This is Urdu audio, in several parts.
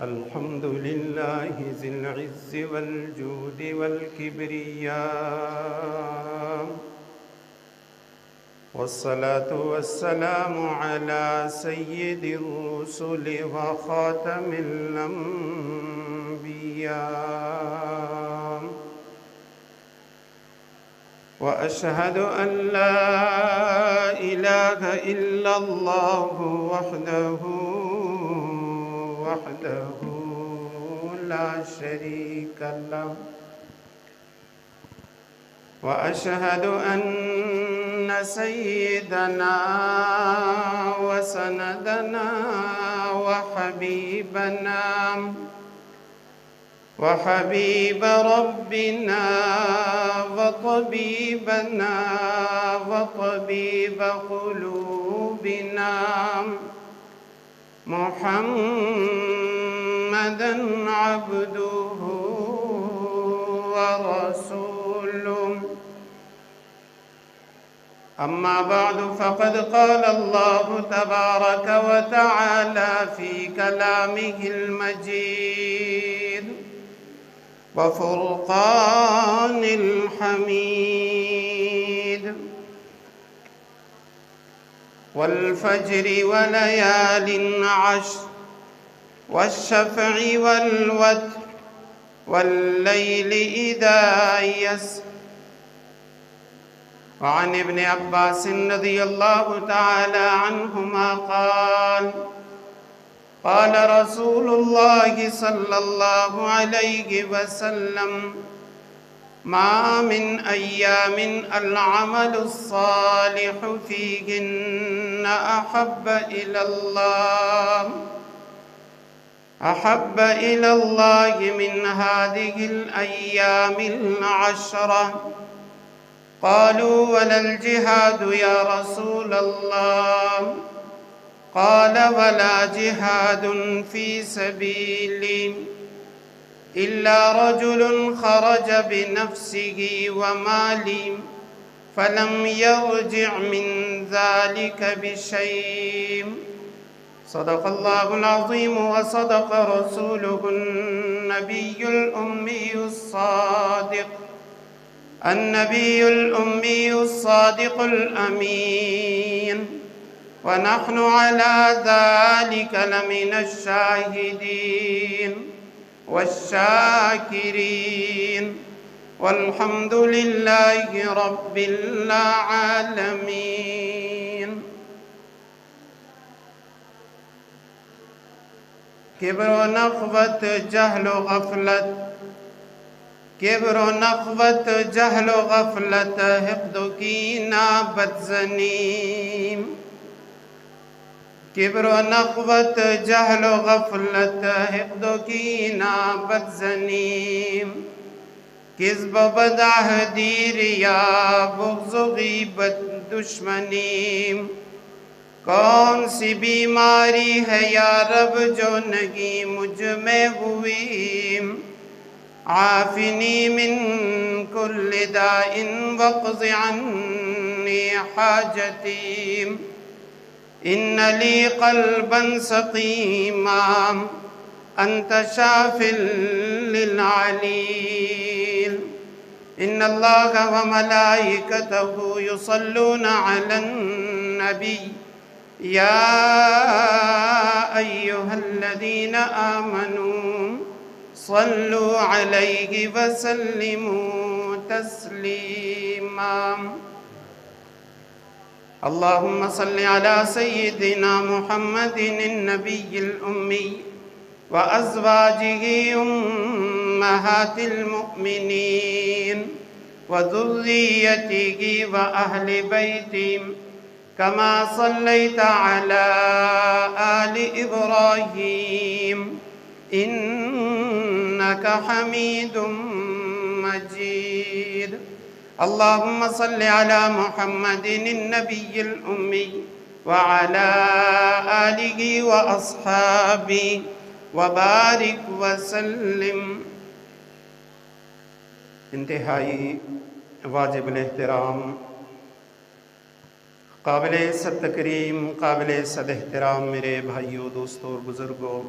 الحمد لله ذي العز والجود والكبرياء، والصلاة والسلام على سيد الرسل وخاتم الأنبياء. وأشهد أن لا إله إلا الله وحده لا شريك له، وأشهد أن سيدنا وسندنا وحبيب ربنا وطبيبنا وطبيب قلوبنا محمدًا عبده ورسوله. أما بعد، فقد قال الله تبارك وتعالى في كلامه المجيد وفرقان الحميد: والفجر وليال عشر والشفع والوتر والليل إذا يسر. وعن ابن عباس رضي الله تعالى عنهما قال: قال رسول الله صلى الله عليه وسلم: ما من أيام العمل الصالح فيهن أحب إلى الله من هذه الأيام العشرة. قالوا: ولا الجهاد يا رسول الله؟ قال: ولا جهاد في سبيلي إلا رجل خرج بنفسه وماله فلم يرجع من ذلك بشيء. صدق الله العظيم وصدق رسوله النبي الأمي الصادق الأمين، ونحن على ذلك لمن الشاهدين والشاكرين، والحمد لله رب العالمين. كبر ونخوة جهل غفلت حقد کینہ بدزنیم. کبر و نخوت جہل و غفلت حقد و کینہ بدزنیم. کذب و بدعہدی ریا بغض و غیبت دشمنیم. کون سی بیماری ہے یا رب جو نہیں مجھ میں ہوئی؟ عافنی من کل داء واقض عنی حاجتی. ان لی قلبا سقیما انت شاف للعلیل. ان اللہ وملائکتہ یصلون علی النبی یا ایہا الذین آمنوا صلوا علیہ وسلموا تسلیما. اللهم صل على سيدنا محمد النبي الأمي وأزواجه أمهات المؤمنين وذريته وأهل بيته كما صليت على آل إبراهيم إنك حميد مجيد. اللهم صل على محمد النبي الأمي وعلى آله وأصحابه وبارك وسلم. انتہائی واجب الاحترام قابل صد تکریم قابل صد احترام میرے بھائیوں دوستوں اور بزرگوں،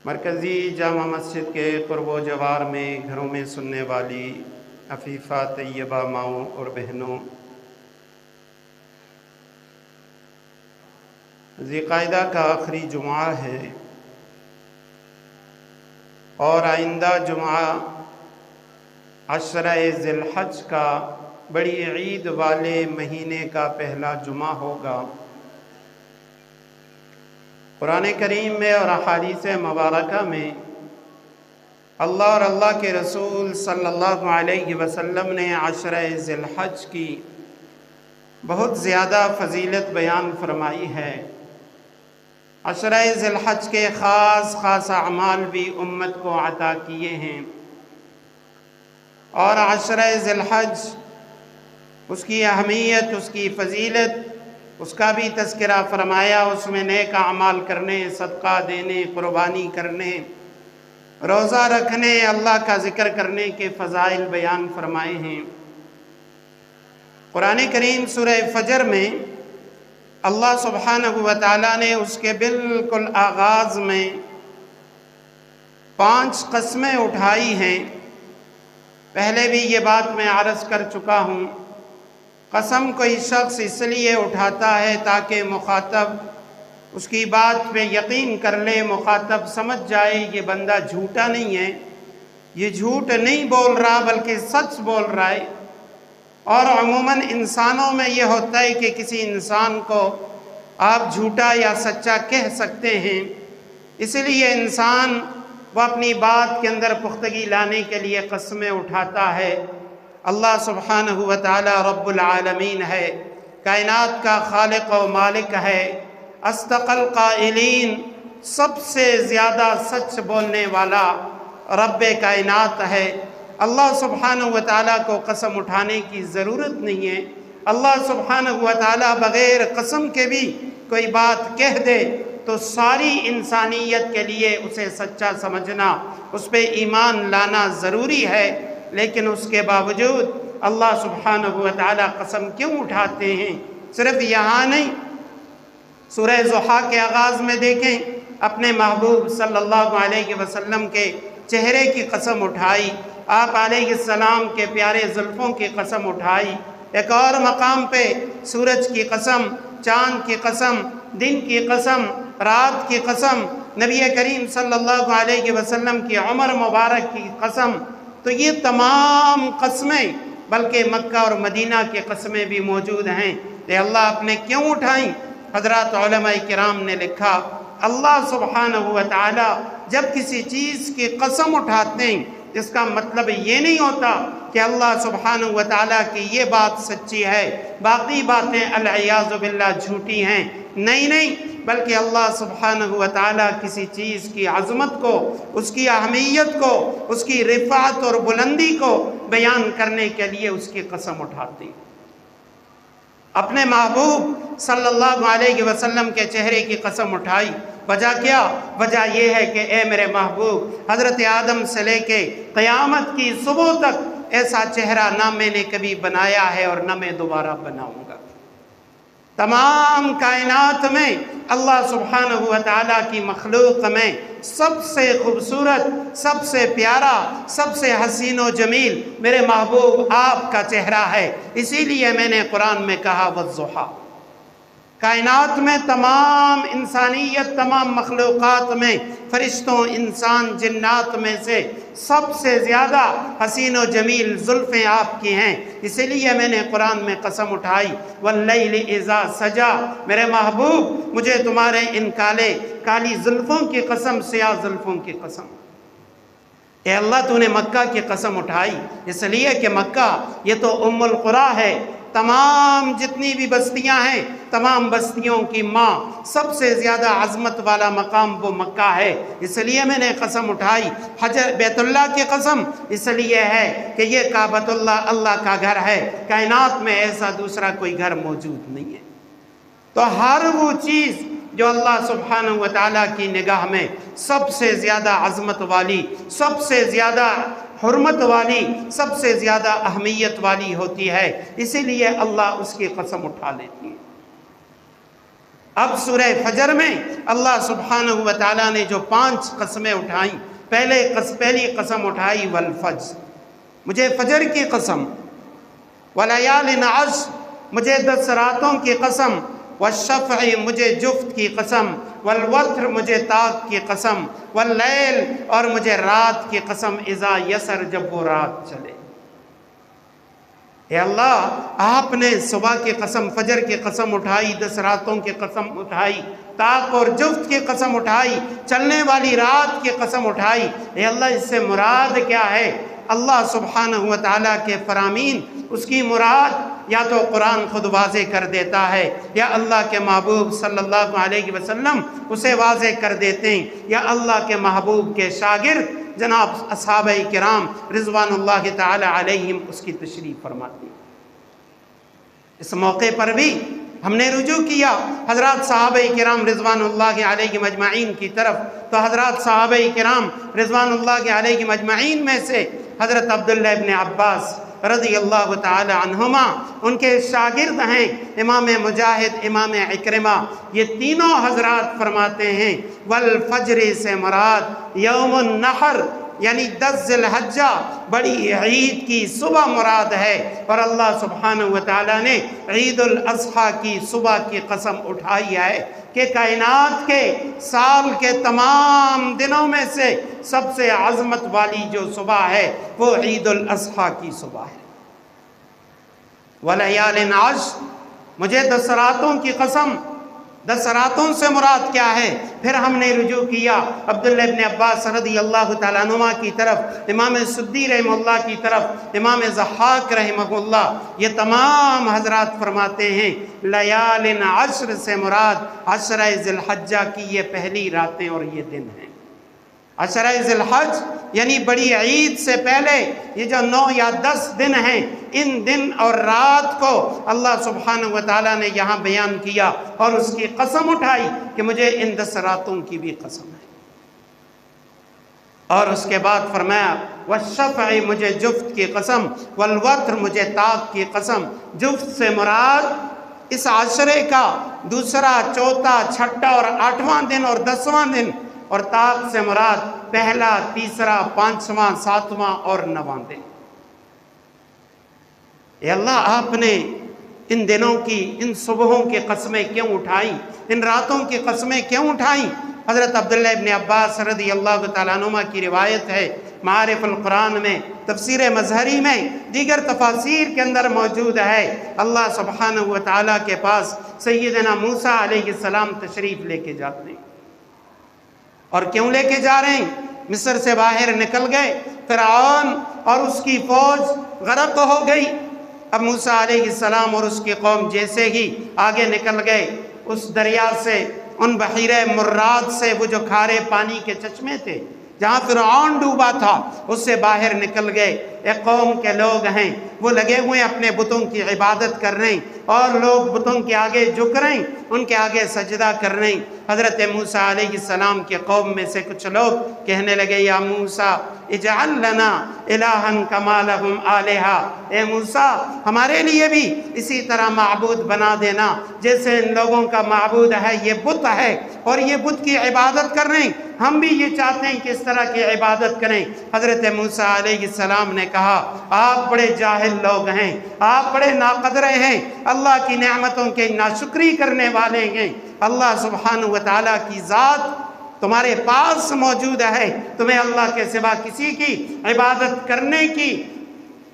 مرکزی جامع مسجد کے قرب و جوار میں گھروں میں سننے والی عفیفہ طیبہ ماؤں اور بہنوں، ذی قعدہ کا آخری جمعہ ہے اور آئندہ جمعہ عشرہ ذی الحج کا بڑی عید والے مہینے کا پہلا جمعہ ہوگا۔ قرآن کریم میں اور احادیث مبارکہ میں اللہ اور اللہ کے رسول صلی اللہ علیہ وسلم نے عشرہ ذی الحج کی بہت زیادہ فضیلت بیان فرمائی ہے۔ عشرہ ذی الحج کے خاص اعمال بھی امت کو عطا کیے ہیں، اور عشرہ ذی الحج اس کی اہمیت، اس کی فضیلت، اس کا بھی تذکرہ فرمایا۔ اس میں نیک اعمال کرنے، صدقہ دینے، قربانی کرنے، روزہ رکھنے، اللہ کا ذکر کرنے کے فضائل بیان فرمائے ہیں۔ قرآن کریم سورہ فجر میں اللہ سبحانہ و تعالیٰ نے اس کے بالکل آغاز میں 5 قسمیں اٹھائی ہیں۔ پہلے بھی یہ بات میں عرض کر چکا ہوں، قسم کوئی شخص اس لیے اٹھاتا ہے تاکہ مخاطب اس کی بات پہ یقین کر لے، مخاطب سمجھ جائے یہ بندہ جھوٹا نہیں ہے، یہ جھوٹ نہیں بول رہا بلکہ سچ بول رہا ہے۔ اور عموماً انسانوں میں یہ ہوتا ہے کہ کسی انسان کو آپ جھوٹا یا سچا کہہ سکتے ہیں، اس لیے انسان وہ اپنی بات کے اندر پختگی لانے کے لیے قسمیں اٹھاتا ہے۔ اللہ سبحانہ و تعالی رب العالمین ہے، کائنات کا خالق و مالک ہے، اصدق القائلین، سب سے زیادہ سچ بولنے والا رب کائنات ہے۔ اللہ سبحانہ و تعالیٰ کو قسم اٹھانے کی ضرورت نہیں ہے۔ اللہ سبحانہ و تعالیٰ بغیر قسم کے بھی کوئی بات کہہ دے تو ساری انسانیت کے لیے اسے سچا سمجھنا، اس پہ ایمان لانا ضروری ہے۔ لیکن اس کے باوجود اللہ سبحانہ و تعالیٰ قسم کیوں اٹھاتے ہیں؟ صرف یہاں نہیں، سورہ ضحیٰ کے آغاز میں دیکھیں، اپنے محبوب صلی اللہ علیہ وسلم کے چہرے کی قسم اٹھائی، آپ علیہ السلام کے پیارے زلفوں کی قسم اٹھائی۔ ایک اور مقام پہ سورج کی قسم، چاند کی قسم، دن کی قسم، رات کی قسم، نبی کریم صلی اللہ علیہ وسلم کی عمر مبارک کی قسم۔ تو یہ تمام قسمیں، بلکہ مکہ اور مدینہ کی قسمیں بھی موجود ہیں۔ یہ اللہ آپ نے کیوں اٹھائیں؟ حضرات علماء کرام نے لکھا، اللہ سبحانہ و تعالی جب کسی چیز کی قسم اٹھاتے ہیں، اس کا مطلب یہ نہیں ہوتا کہ اللہ سبحانہ و تعالیٰ کی یہ بات سچی ہے، باقی باتیں العیاذ باللہ جھوٹی ہیں۔ نہیں، بلکہ اللہ سبحانہ و تعالیٰ کسی چیز کی عظمت کو، اس کی اہمیت کو، اس کی رفعت اور بلندی کو بیان کرنے کے لیے اس کی قسم اٹھاتے ہیں۔ اپنے محبوب صلی اللہ علیہ وسلم کے چہرے کی قسم اٹھائی۔ وجہ کیا؟ وجہ یہ ہے کہ اے میرے محبوب، حضرت آدم سے لے کے قیامت کی صبح تک ایسا چہرہ نہ میں نے کبھی بنایا ہے اور نہ میں دوبارہ بناؤں گا۔ تمام کائنات میں اللہ سبحانہ و تعالیٰ کی مخلوق میں سب سے خوبصورت، سب سے پیارا، سب سے حسین و جمیل میرے محبوب آپ کا چہرہ ہے۔ اسی لیے میں نے قرآن میں کہا والضحیٰ۔ کائنات میں تمام انسانیت، تمام مخلوقات میں، فرشتوں، انسان، جنات میں سے سب سے زیادہ حسین و جمیل زلفیں آپ کی ہیں۔ اسی لیے میں نے قرآن میں قسم اٹھائی واللیل اذا سجا، میرے محبوب مجھے تمہارے ان کالی زلفوں کی قسم، سیاہ زلفوں کی قسم۔ اے اللہ تو نے مکہ کی قسم اٹھائی، اس لیے کہ مکہ یہ تو ام القریٰ ہے، تمام جتنی بھی بستیاں ہیں، تمام بستیوں کی ماں، سب سے زیادہ عظمت والا مقام وہ مکہ ہے۔ اس لیے میں نے قسم اٹھائی۔ حجر بیت اللہ کی قسم اس لیے ہے کہ یہ کعبۃ اللہ اللہ کا گھر ہے، کائنات میں ایسا دوسرا کوئی گھر موجود نہیں ہے۔ تو ہر وہ چیز جو اللہ سبحانہ و تعالیٰ کی نگاہ میں سب سے زیادہ عظمت والی، سب سے زیادہ حرمت والی، سب سے زیادہ اہمیت والی ہوتی ہے، اسی لیے اللہ اس کی قسم اٹھا لیتی ہے۔ اب سورہ فجر میں اللہ سبحانہ و تعالیٰ نے جو 5 قسمیں اٹھائیں، پہلی قسم اٹھائی والفجر، مجھے فجر کی قسم، ولیال عشر، مجھے 10 راتوں کی قسم، والشفع، مجھے جفت کی قسم، والوتر، مجھے تاک کی قسم، واللیل، اور مجھے رات کی قسم، اذا یسر، جب وہ رات چلے۔ اے اللہ، آپ نے صبح کی قسم، فجر کی قسم اٹھائی، 10 راتوں کی قسم اٹھائی، تاک اور جفت کی قسم اٹھائی، چلنے والی رات کی قسم اٹھائی۔ اے اللہ، اس سے مراد کیا ہے؟ اللہ سبحانہ و تعالیٰ کے فرامین، اس کی مراد یا تو قرآن خود واضح کر دیتا ہے، یا اللہ کے محبوب صلی اللہ علیہ وسلم اسے واضح کر دیتے ہیں، یا اللہ کے محبوب کے شاگرد جناب اصحابہ کرام رضوان اللہ تعالی علیہم اس کی تشریح فرماتے ہیں۔ اس موقع پر بھی ہم نے رجوع کیا حضرات صحابہ کرام رضوان اللہ علیہم اجمعین کی طرف، تو حضرات صحابہ کرام رضوان اللہ علیہم اجمعین میں سے حضرت عبداللہ ابن عباس رضی اللہ تعالی عنہما، ان کے شاگرد ہیں امام مجاہد، امام عکرمہ، یہ تینوں حضرات فرماتے ہیں والفجر سے مراد یوم النحر، یعنی 10 ذی الحجہ، بڑی عید کی صبح مراد ہے، اور اللہ سبحانہ و تعالیٰ نے عید الاضحیٰ کی صبح کی قسم اٹھائی ہے کہ کائنات کے سال کے تمام دنوں میں سے سب سے عظمت والی جو صبح ہے وہ عید الاضحیٰ کی صبح ہے۔ وَلَيَالٍ عَشْرٍ، مجھے 10 راتوں کی قسم، 10 راتوں سے مراد کیا ہے؟ پھر ہم نے رجوع کیا عبداللہ ابن عباس رضی اللہ تعالیٰ عنہما کی طرف، امام سدی رحمہ اللہ کی طرف، امام ضحاک رحمہ اللہ، یہ تمام حضرات فرماتے ہیں لیال عشر سے مراد عشرہ ذی الحجہ کی یہ پہلی راتیں اور یہ دن ہیں۔ عشرہ ذی الحج یعنی بڑی عید سے پہلے یہ جو 9 یا 10 دن ہیں، ان دن اور رات کو اللہ سبحانہ و تعالیٰ نے یہاں بیان کیا اور اس کی قسم اٹھائی کہ مجھے ان 10 راتوں کی بھی قسم ہے۔ اور اس کے بعد فرمایا والشفع، مجھے جفت کی قسم، والوتر، مجھے تاک کی قسم۔ جفت سے مراد اس عشرے کا دوسرا، چوتھا، چھٹا اور 8واں دن اور 10واں دن، اور تاک سے مراد پہلا، تیسرا، 5واں، 7واں اور 9واں دن۔ اے اللہ، آپ نے ان دنوں کی، ان صبحوں کی قسمیں کیوں اٹھائیں؟ ان راتوں کی قسمیں کیوں اٹھائیں؟ حضرت عبداللہ ابن عباس رضی اللہ تعالیٰ عنہما کی روایت ہے، معارف القرآن میں، تفسیر مظہری میں، دیگر تفاسیر کے اندر موجود ہے۔ اللہ سبحانہ و تعالیٰ کے پاس سیدنا موسیٰ علیہ السلام تشریف لے کے جاتے ہیں، اور کیوں لے کے جا رہے ہیں؟ مصر سے باہر نکل گئے، فرعون اور اس کی فوج غرق ہو گئی۔ اب موسیٰ علیہ السلام اور اس کی قوم جیسے ہی آگے نکل گئے، اس دریا سے، ان بحیرہ مراد سے، وہ جو کھارے پانی کے چشمے تھے جہاں فرعون ڈوبا تھا، اس سے باہر نکل گئے۔ ایک قوم کے لوگ ہیں، وہ لگے ہوئے اپنے بتوں کی عبادت کر رہے ہیں، اور لوگ بتوں کے آگے جھک رہے ہیں، ان کے آگے سجدہ کر رہے ہیں۔ حضرت موسیٰ علیہ السلام کے قوم میں سے کچھ لوگ کہنے لگے یا موسیٰ اجعل لنا الہا کما لہم آلہہ، اے موسیٰ، ہمارے لیے بھی اسی طرح معبود بنا دینا جیسے ان لوگوں کا معبود ہے، یہ بت ہے اور یہ بت کی عبادت کر رہے ہیں، ہم بھی یہ چاہتے ہیں کہ اس طرح کی عبادت کریں۔ حضرت موسیٰ علیہ السلام نے کہا آپ بڑے جاہل لوگ ہیں، آپ بڑے ناقدرے ہیں، اللہ کی نعمتوں کے ناشکری کرنے والے ہیں۔ اللہ سبحانہ و تعالیٰ کی ذات تمہارے پاس موجود ہے، تمہیں اللہ کے سوا کسی کی عبادت کرنے کی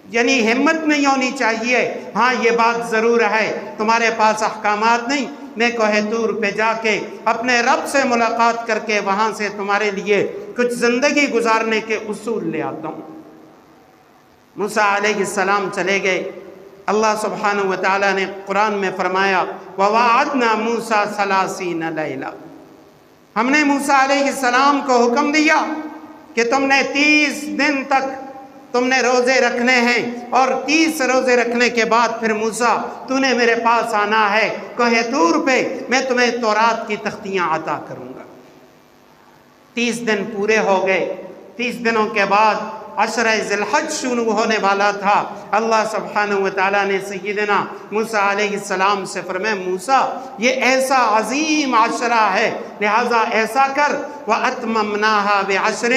یعنی ہمت نہیں ہونی چاہیے۔ ہاں یہ بات ضرور ہے تمہارے پاس احکامات نہیں، میں کوہ طور پہ جا کے اپنے رب سے ملاقات کر کے وہاں سے تمہارے لیے کچھ زندگی گزارنے کے اصول لے آتا ہوں۔ موسیٰ علیہ السلام چلے گئے۔ اللہ سبحانہ و تعالیٰ نے قرآن میں فرمایا وَوَعَدْنَا مُوسَىٰ 30 لَيْلَةً، ہم نے موسیٰ علیہ السلام کو حکم دیا کہ تم نے 30 دن تک تم نے روزے رکھنے ہیں، اور 30 روزے رکھنے کے بعد پھر موسیٰ تو نے میرے پاس آنا ہے، کوہ طور پہ میں تمہیں تورات کی تختیاں عطا کروں گا۔ 30 دن پورے ہو گئے۔ 30 دنوں کے بعد عشرہ ذی الحج شروع ہونے والا تھا، اللہ سبحانہ و تعالیٰ نے سیدنا موسیٰ علیہ السلام سے فرمایا موسیٰ یہ ایسا عظیم عشرہ ہے، لہٰذا ایسا کر وَأَتْمَمْنَاهَا بِعَشْرٍ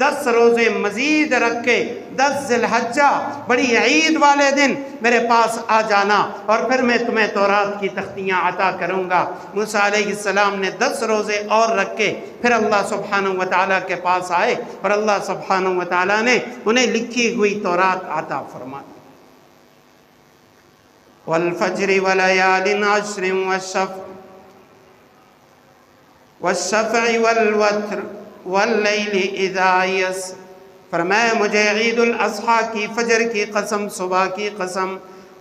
10 روزے مزید رکھ کے 10 ذی الحجہ بڑی عید والے دن میرے پاس آ جانا اور پھر میں تمہیں تورات کی تختیاں عطا کروں گا۔ موسیٰ علیہ السلام نے 10 روزے اور رکھ کے پھر اللہ سبحانہ و تعالیٰ کے پاس آئے اور اللہ سبحانہ و تعالیٰ نے انہیں لکھی ہوئی تورات عطا فرما دی۔ وَالْفَجْرِ وَلَيَالٍ عَشْرٍ وَالشَّفْعِ وَالْوَتْرِ وَاللَّيْلِ إِذَا يَسْرِ، فرمایا مجھے عید الاضحیٰ کی فجر کی قسم، صبح کی قسم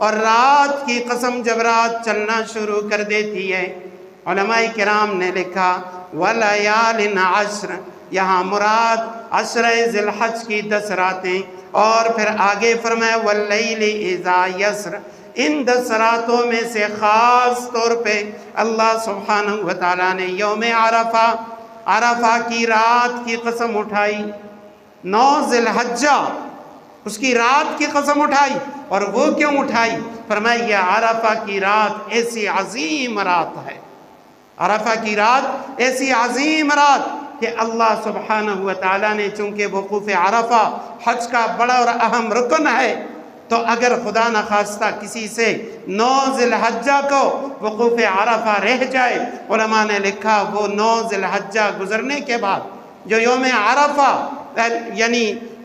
اور رات کی قسم جب رات چلنا شروع کر دیتی ہے۔ علماء کرام نے لکھا وَلَيَالٍ عَشْرٍ، یہاں مراد عشرہ ذی الحج کی 10 راتیں، اور پھر آگے فرمایا وَاللَّيْلِ إِذَا يَسْرِ، ان 10 راتوں میں سے خاص طور پہ اللہ سبحانہ و تعالیٰ نے یوم عرفہ کی رات کی قسم اٹھائی، 9 ذی الحجہ اس کی رات کی قسم اٹھائی، اور وہ کیوں اٹھائی؟ فرمایا یہ عرفہ کی رات ایسی عظیم رات ہے، عرفہ کی رات ایسی عظیم رات کہ اللہ سبحانہ و تعالیٰ نے چونکہ وقوف عرفہ حج کا بڑا اور اہم رکن ہے، تو اگر خدا نخواستہ کسی سے 9 ذی الحجہ کو وقوف عرفہ رہ جائے، علماء نے لکھا وہ 9 ذی الحجہ گزرنے کے بعد جو یوم عرفہ یعنی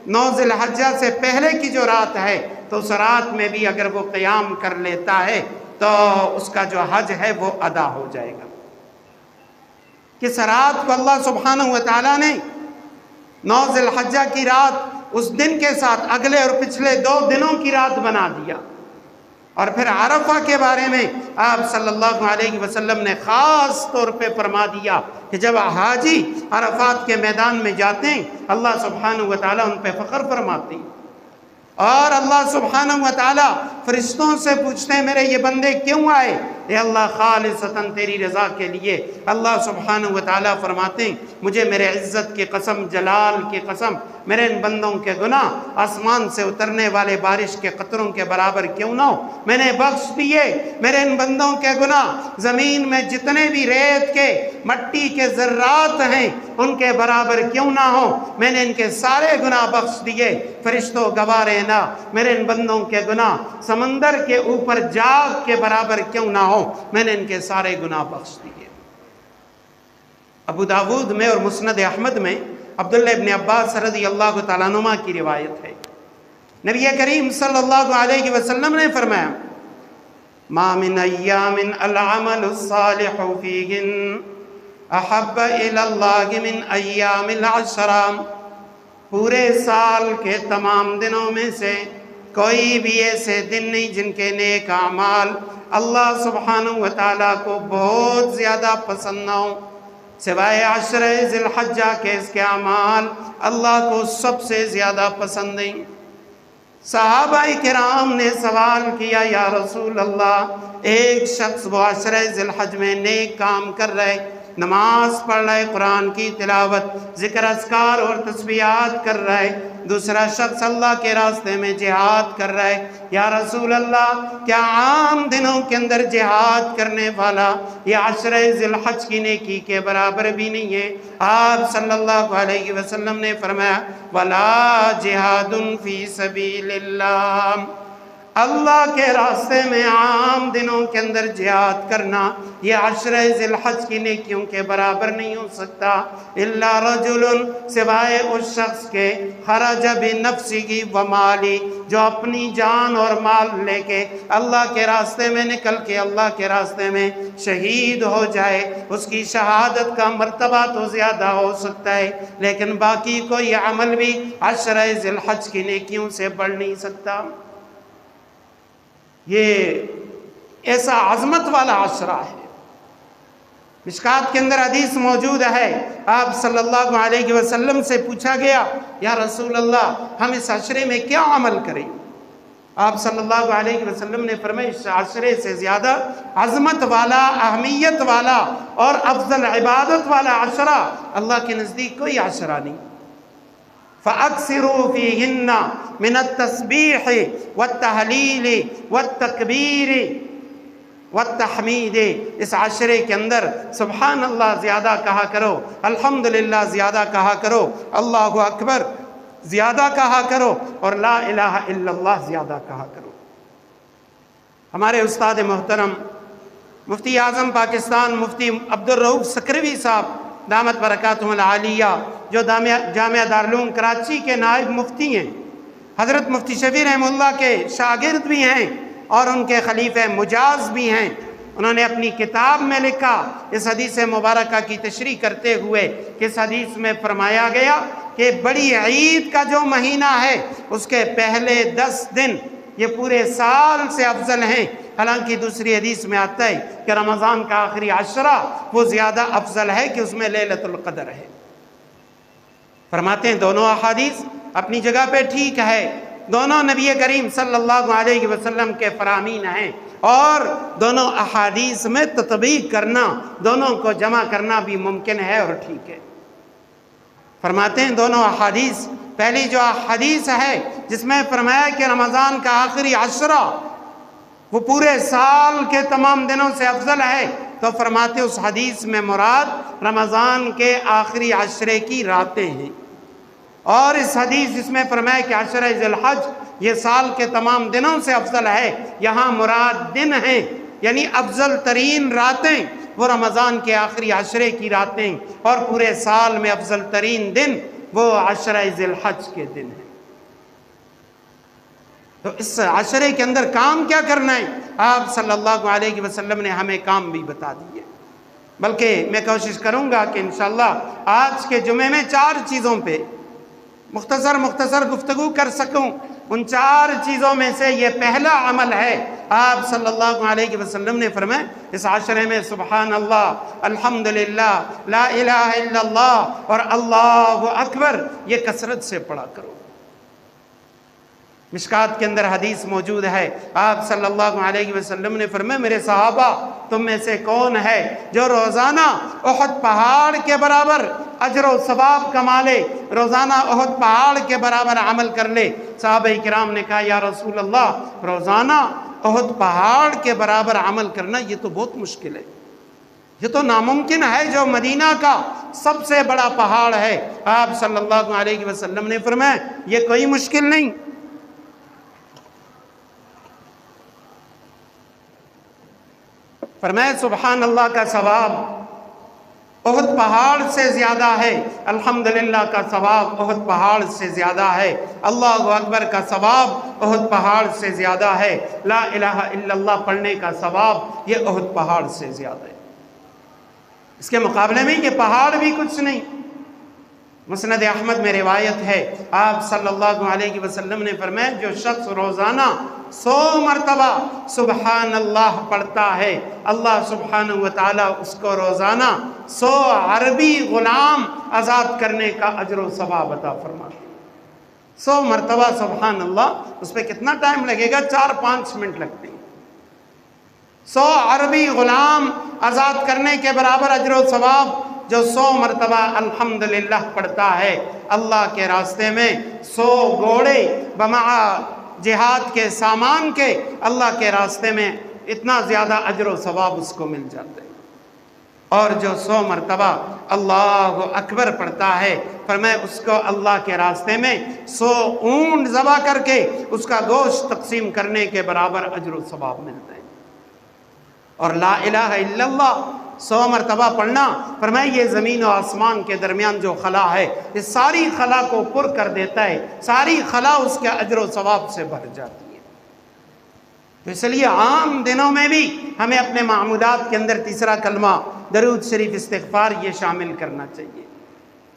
9 ذی الحجہ سے پہلے کی جو رات ہے، تو اس رات میں بھی اگر وہ قیام کر لیتا ہے تو اس کا جو حج ہے وہ ادا ہو جائے گا۔ کس رات کو اللہ سبحانہ و تعالیٰ نے 9 ذی الحجہ کی رات اس دن کے ساتھ اگلے اور پچھلے 2 دنوں کی رات بنا دیا، اور پھر عرفہ کے بارے میں آپ صلی اللہ علیہ وسلم نے خاص طور پہ فرما دیا کہ جب حاجی عرفات کے میدان میں جاتے ہیں اللہ سبحانہ و تعالیٰ ان پہ فخر فرماتے ہیں، اور اللہ سبحانہ و تعالیٰ فرشتوں سے پوچھتے ہیں میرے یہ بندے کیوں آئے؟ اے اللہ خالصتاً تیری رضا کے لیے۔ اللہ سبحانہ و تعالیٰ فرماتے ہیں مجھے میرے عزت کی قسم، جلال کی قسم، میرے ان بندوں کے گناہ آسمان سے اترنے والے بارش کے قطروں کے برابر کیوں نہ ہو، میں نے بخش دیے۔ میرے ان بندوں کے گناہ زمین میں جتنے بھی ریت کے مٹی کے ذرات ہیں ان کے برابر کیوں نہ ہو، میں نے ان کے سارے گناہ بخش دیے۔ فرشتوں گوارے نہ، میرے ان بندوں کے گناہ سمندر کے اوپر جاگ کے برابر کیوں نہ ہو، میں نے ان کے سارے گناہ بخش دیے۔ ابو داود میں اور مسند احمد میں عبداللہ ابن عباس رضی اللہ تعالیٰ عنہما کی روایت ہے، نبی کریم صلی اللہ علیہ وسلم نے فرمایا ما من ایام العمل الصالح فیہن احب الی اللہ من ایام العشرہ، پورے سال کے تمام دنوں میں سے کوئی بھی ایسے دن نہیں جن کے نیک اعمال اللہ سبحانہ و تعالیٰ کو بہت زیادہ پسند نہ ہو سوائے عشرہ ذی الحجہ کے، اس کے اعمال اللہ کو سب سے زیادہ پسند ہیں۔ صحابہ کرام نے سوال کیا یا رسول اللہ، ایک شخص وہ عشرہ ذی الحج میں نیک کام کر رہے، نماز پڑھ رہے، قرآن کی تلاوت، ذکر اذکار اور تسبیحات کر رہے، دوسرا شخص اللہ کے راستے میں جہاد کر رہے، یا رسول اللہ کیا عام دنوں کے اندر جہاد کرنے والا یہ عشرہ ذی الحج کی نیکی کے برابر بھی نہیں ہے؟ آپ صلی اللہ علیہ وسلم نے فرمایا وَلَا جِهَادٌ فِي سَبِيلِ اللَّهِ، اللہ کے راستے میں عام دنوں کے اندر جہاد کرنا یہ عشرہ ذی الحج کی نیکیوں کے برابر نہیں ہو سکتا۔ الا رجل، سوائے اس شخص کے خرج بنفسہ ومالی، جو اپنی جان اور مال لے کے اللہ کے راستے میں نکل کے اللہ کے راستے میں شہید ہو جائے، اس کی شہادت کا مرتبہ تو زیادہ ہو سکتا ہے لیکن باقی کوئی عمل بھی عشرہ ذی الحج کی نیکیوں سے بڑھ نہیں سکتا۔ یہ ایسا عظمت والا عشرہ ہے۔ مشکات کے اندر حدیث موجود ہے، آپ صلی اللہ علیہ وسلم سے پوچھا گیا یا رسول اللہ ہم اس عشرے میں کیا عمل کریں؟ آپ صلی اللہ علیہ وسلم نے فرمایا اس عشرے سے زیادہ عظمت والا، اہمیت والا اور افضل عبادت والا عشرہ اللہ کے نزدیک کوئی عشرہ نہیں۔ فَأَكْثِرُوا فِيهِنَّ مِنَ التَّسْبِيحِ وَالتَّهْلِيلِ وَالتَّكْبِيرِ وَالتَّحْمِيدِ، اس عشرے کے اندر سبحان اللہ زیادہ کہا کرو، الحمدللہ زیادہ کہا کرو، اللہ اکبر زیادہ کہا کرو، اور لا الہ الا اللہ زیادہ کہا کرو۔ ہمارے استاد محترم مفتی اعظم پاکستان مفتی عبدالرؤوف سکروی صاحب دامت برکاتہم العالیہ، جو جامعہ دارالعلوم کراچی کے نائب مفتی ہیں، حضرت مفتی شفیع رحمہ اللہ کے شاگرد بھی ہیں اور ان کے خلیفہ مجاز بھی ہیں، انہوں نے اپنی کتاب میں لکھا اس حدیث مبارکہ کی تشریح کرتے ہوئے کہ اس حدیث میں فرمایا گیا کہ بڑی عید کا جو مہینہ ہے اس کے پہلے 10 دن یہ پورے سال سے افضل ہیں، حالانکہ دوسری حدیث میں آتا ہے کہ رمضان کا آخری عشرہ وہ زیادہ افضل ہے کہ اس میں لیلۃ القدر ہے۔ فرماتے ہیں دونوں احادیث اپنی جگہ پہ ٹھیک ہے، دونوں نبی کریم صلی اللہ علیہ وسلم کے فرامین ہیں، اور دونوں احادیث میں تطبیق کرنا، دونوں کو جمع کرنا بھی ممکن ہے اور ٹھیک ہے۔ فرماتے ہیں دونوں احادیث، پہلی جو حدیث ہے جس میں فرمایا کہ رمضان کا آخری عشرہ وہ پورے سال کے تمام دنوں سے افضل ہے، تو فرماتے اس حدیث میں مراد رمضان کے آخری عشرے کی راتیں ہیں، اور اس حدیث جس میں فرمایا کہ عشرہ ذی الحج یہ سال کے تمام دنوں سے افضل ہے، یہاں مراد دن ہیں، یعنی افضل ترین راتیں وہ رمضان کے آخری عشرے کی راتیں، اور پورے سال میں افضل ترین دن وہ عشرہ ذی الحج کے دن ہیں۔ تو اس عشرے کے اندر کام کیا کرنا ہے، آپ صلی اللہ علیہ وسلم نے ہمیں کام بھی بتا دیے، بلکہ میں کوشش کروں گا کہ انشاءاللہ آج کے جمعے میں 4 چیزوں پہ مختصر گفتگو کر سکوں۔ ان 4 چیزوں میں سے یہ پہلا عمل ہے، آپ صلی اللہ علیہ وسلم نے فرمایا اس عشرے میں سبحان اللہ، الحمدللہ، لا الہ الا اللہ اور اللہ اکبر یہ کثرت سے پڑھا کرو۔ مشکات کے اندر حدیث موجود ہے، آپ صلی اللہ علیہ وسلم نے فرمایا میرے صحابہ تم میں سے کون ہے جو روزانہ احد پہاڑ کے برابر اجر و ثواب کما لے، روزانہ احد پہاڑ کے برابر عمل کر لے۔ صحابہ کرام نے کہا یا رسول اللہ روزانہ احد پہاڑ کے برابر عمل کرنا یہ تو بہت مشکل ہے، یہ تو ناممکن ہے جو مدینہ کا سب سے بڑا پہاڑ ہے۔ آپ صلی اللہ علیہ وسلم نے فرمایا یہ کوئی مشکل نہیں، فرمایا سبحان اللہ کا ثواب احد پہاڑ سے زیادہ ہے، الحمدللہ کا ثواب احد پہاڑ سے زیادہ ہے، اللہ اکبر کا ثواب احد پہاڑ سے زیادہ ہے، لا الہ الا اللہ پڑھنے کا ثواب یہ احد پہاڑ سے زیادہ ہے۔ اس کے مقابلے میں یہ پہاڑ بھی کچھ نہیں۔ مسند احمد میں روایت ہے، آپ صلی اللہ علیہ وسلم نے فرمایا جو شخص روزانہ 100 مرتبہ سبحان اللہ پڑھتا ہے، اللہ سبحانہ وتعالی اس کو روزانہ 100 عربی غلام آزاد کرنے کا اجر و ثواب عطا فرماتے ہیں۔ 100 مرتبہ سبحان اللہ، اس پہ کتنا ٹائم لگے گا؟ 4-5 منٹ لگتے ہیں۔ 100 عربی غلام آزاد کرنے کے برابر اجر و ثواب جو 100 مرتبہ الحمدللہ پڑھتا ہے، اللہ کے راستے میں 100 گھوڑے بمع جہاد کے سامان کے اللہ کے راستے میں اتنا زیادہ اجر و ثواب اس کو مل جاتے ہیں۔ اور جو 100 مرتبہ اللہ اکبر پڑھتا ہے، فرمایا اس کو اللہ کے راستے میں 100 اونٹ ذبح کر کے اس کا گوشت تقسیم کرنے کے برابر اجر و ثواب ملتا ہے۔ اور لا الہ الا اللہ 100 مرتبہ پڑھنا، فرمایا یہ زمین و آسمان کے درمیان جو خلا ہے یہ ساری خلا کو پر کر دیتا ہے، ساری خلا اس کے اجر و ثواب سے بھر جاتی ہے۔ تو اس لیے عام دنوں میں بھی ہمیں اپنے معمولات کے اندر تیسرا کلمہ درود شریف استغفار یہ شامل کرنا چاہیے۔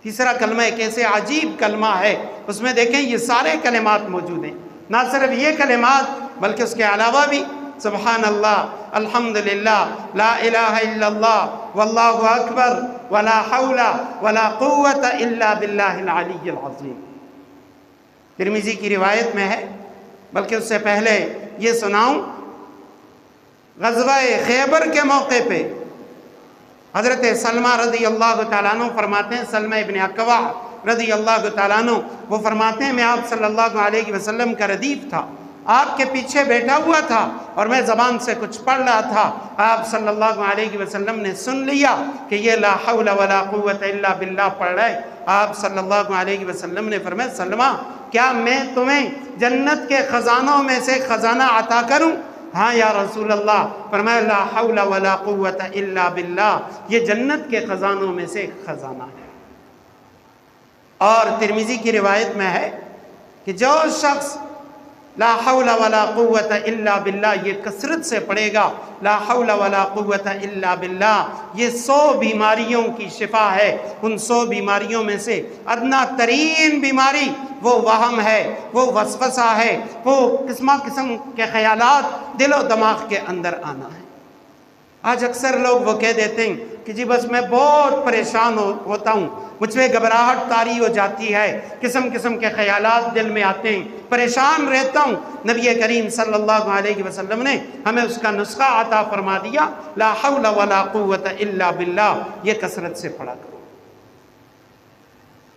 تیسرا کلمہ ایک ایسے عجیب کلمہ ہے، اس میں دیکھیں یہ سارے کلمات موجود ہیں، نہ صرف یہ کلمات بلکہ اس کے علاوہ بھی سبحان اللہ، الحمدللہ، لا الہ الا اللہ، واللہ اکبر، ولا حول ولا قوت الا باللہ العلی العظیم۔ ترمذی کی روایت میں ہے، بلکہ اس سے پہلے یہ سناؤں، غزوہ خیبر کے موقع پہ حضرت سلمہ رضی اللہ تعالیٰ عنہ فرماتے ہیں، سلمہ ابن اکوع رضی اللہ تعالیٰ عنہ وہ فرماتے ہیں میں آپ صلی اللہ علیہ وسلم کا ردیف تھا، آپ کے پیچھے بیٹھا ہوا تھا اور میں زبان سے کچھ پڑھ رہا تھا، آپ صلی اللہ علیہ وسلم نے سن لیا کہ یہ لا حول ولا قوت الا باللہ پڑھ رہا ہے۔ آپ صلی اللہ علیہ وسلم نے فرمایا سلمہ کیا میں تمہیں جنت کے خزانوں میں سے خزانہ عطا کروں؟ ہاں یا رسول اللہ۔ فرمایا لا حول ولا قوت الا باللہ، یہ جنت کے خزانوں میں سے ایک خزانہ ہے۔ اور ترمذی کی روایت میں ہے کہ جو شخص لا حول ولا قوت الا باللہ یہ کثرت سے پڑھے گا، لا حول ولا قوت الا باللہ، یہ 100 بیماریوں کی شفا ہے۔ ان 100 بیماریوں میں سے ادنا ترین بیماری وہ وہم ہے، وہ وسوسہ ہے، وہ قسم کے خیالات دل و دماغ کے اندر آنا ہے۔ آج اکثر لوگ وہ کہہ دیتے ہیں کہ جی بس میں بہت پریشان ہوتا ہوں، مجھ میں گھبراہٹ طاری ہو جاتی ہے، قسم کے خیالات دل میں آتے ہیں، پریشان رہتا ہوں۔ نبی کریم صلی اللہ علیہ وسلم نے ہمیں اس کا نسخہ عطا فرما دیا، لا حول ولا قوت الا باللہ، یہ کثرت سے پڑھا کرو۔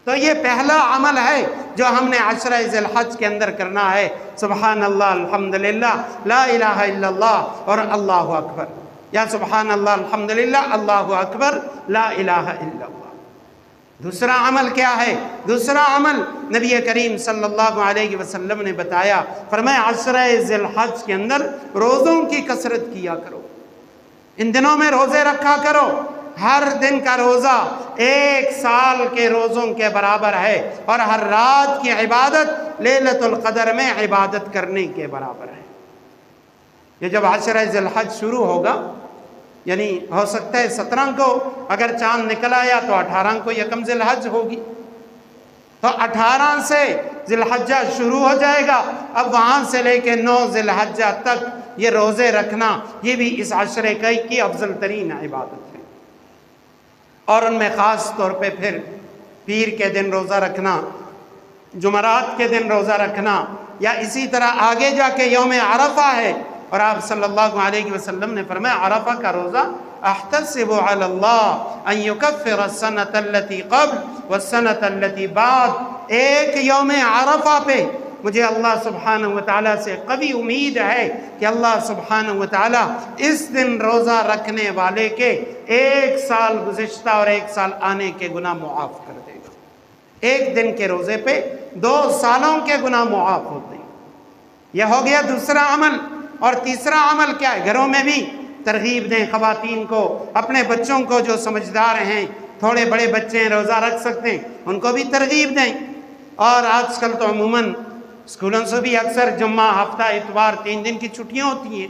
تو یہ پہلا عمل ہے جو ہم نے عشرہ ذی الحج کے اندر کرنا ہے، سبحان اللہ الحمدللہ لا الہ الا اللہ اور اللہ اکبر، یا سبحان اللہ الحمدللہ اللہ اکبر لا الہ الا اللہ۔ دوسرا عمل کیا ہے؟ دوسرا عمل نبی کریم صلی اللہ علیہ وسلم نے بتایا، فرمایا عشرہ ذی الحج کے اندر روزوں کی کثرت کیا کرو، ان دنوں میں روزے رکھا کرو۔ ہر دن کا روزہ 1 سال کے روزوں کے برابر ہے، اور ہر رات کی عبادت لیلۃ القدر میں عبادت کرنے کے برابر ہے۔ یہ جب عشرہ ذی الحج شروع ہوگا، یعنی ہو سکتا ہے 17 کو اگر چاند نکل آیا تو 18 کو یکم ذی الحج ہوگی، تو 18 سے ذی الحجہ شروع ہو جائے گا۔ اب وہاں سے لے کے 9 ذی الحجہ تک یہ روزے رکھنا، یہ بھی اس عشرے کی افضل ترین عبادت ہے۔ اور ان میں خاص طور پہ پھر پیر کے دن روزہ رکھنا، جمعرات کے دن روزہ رکھنا، یا اسی طرح آگے جا کے یوم عرفہ ہے، اور آپ صلی اللہ علیہ وسلم نے فرمایا عرفہ کا روزہ احتسب علی اللہ ان یکفر السنۃ التی قبل والسنۃ التی بعد، ایک یوم عرفہ پہ مجھے اللہ سبحانہ وتعالیٰ سے قوی امید ہے کہ اللہ سبحانہ وتعالیٰ اس دن روزہ رکھنے والے کے 1 سال گزشتہ اور 1 سال آنے کے گناہ معاف کر دے گا۔ ایک دن کے روزے پہ 2 سالوں کے گناہ معاف ہوتے ہیں۔ یہ ہو گیا دوسرا عمل۔ اور تیسرا عمل کیا ہے؟ گھروں میں بھی ترغیب دیں خواتین کو، اپنے بچوں کو جو سمجھدار ہیں، تھوڑے بڑے بچے ہیں روزہ رکھ سکتے ہیں، ان کو بھی ترغیب دیں۔ اور آج کل تو عموماً اسکولوں سے بھی اکثر جمعہ، ہفتہ، اتوار 3 دن کی چھٹیاں ہوتی ہیں،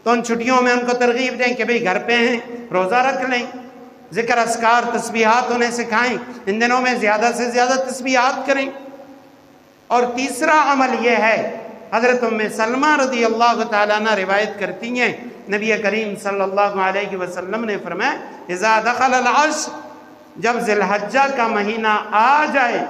تو ان چھٹیوں میں ان کو ترغیب دیں کہ بھئی گھر پہ ہیں روزہ رکھ لیں، ذکر اذکار تسبیحات انہیں سکھائیں، ان دنوں میں زیادہ سے زیادہ تسبیحات کریں۔ اور تیسرا عمل یہ ہے، حضرت ام سلمہ رضی اللہ تعالیٰ عنہ روایت کرتی ہیں، نبی کریم صلی اللہ علیہ وسلم نے فرمایا اذا دخل العشر، جب ذی الحجہ کا مہینہ آ جائے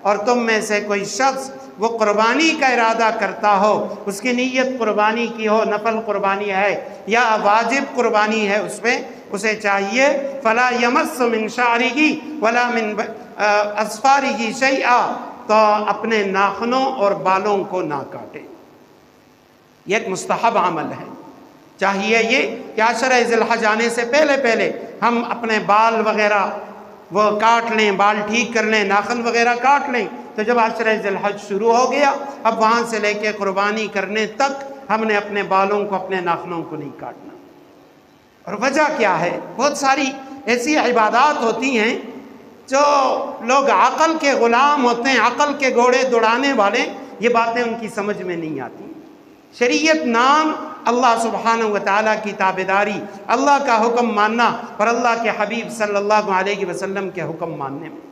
اور تم میں سے کوئی شخص وہ قربانی کا ارادہ کرتا ہو، اس کی نیت قربانی کی ہو، نفل قربانی ہے یا واجب قربانی ہے، اس پہ اسے چاہیے فلا یمس من شعرہ ولا من اظفارہ شیئا، تو اپنے ناخنوں اور بالوں کو نہ کاٹے۔ یہ ایک مستحب عمل ہے۔ چاہیے یہ کہ عشرہ ذی الحج آنے سے پہلے ہم اپنے بال وغیرہ وہ کاٹ لیں، بال ٹھیک کر لیں، ناخن وغیرہ کاٹ لیں۔ تو جب عشرہ ذی الحج شروع ہو گیا، اب وہاں سے لے کے قربانی کرنے تک ہم نے اپنے بالوں کو، اپنے ناخنوں کو نہیں کاٹنا۔ اور وجہ کیا ہے؟ بہت ساری ایسی عبادات ہوتی ہیں جو لوگ عقل کے غلام ہوتے ہیں، عقل کے گھوڑے دوڑانے والے، یہ باتیں ان کی سمجھ میں نہیں آتی۔ شریعت نام اللہ سبحانہ وتعالیٰ کی تابعداری، اللہ کا حکم ماننا اور اللہ کے حبیب صلی اللہ علیہ وسلم کے حکم ماننے میں۔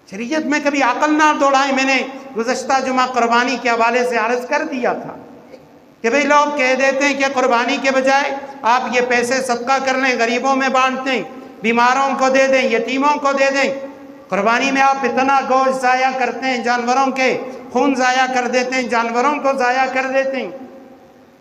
شریعت میں کبھی عقل نہ دوڑائیں۔ میں نے گزشتہ جمعہ قربانی کے حوالے سے عرض کر دیا تھا کہ بھئی لوگ کہہ دیتے ہیں کہ قربانی کے بجائے آپ یہ پیسے صدقہ کر لیں، غریبوں میں بانٹ دیں، بیماروں کو دے دیں، یتیموں کو دے دیں۔ قربانی میں آپ اتنا گوشت ضائع کرتے ہیں، جانوروں کے خون ضائع کر دیتے ہیں، جانوروں کو ضائع کر دیتے ہیں۔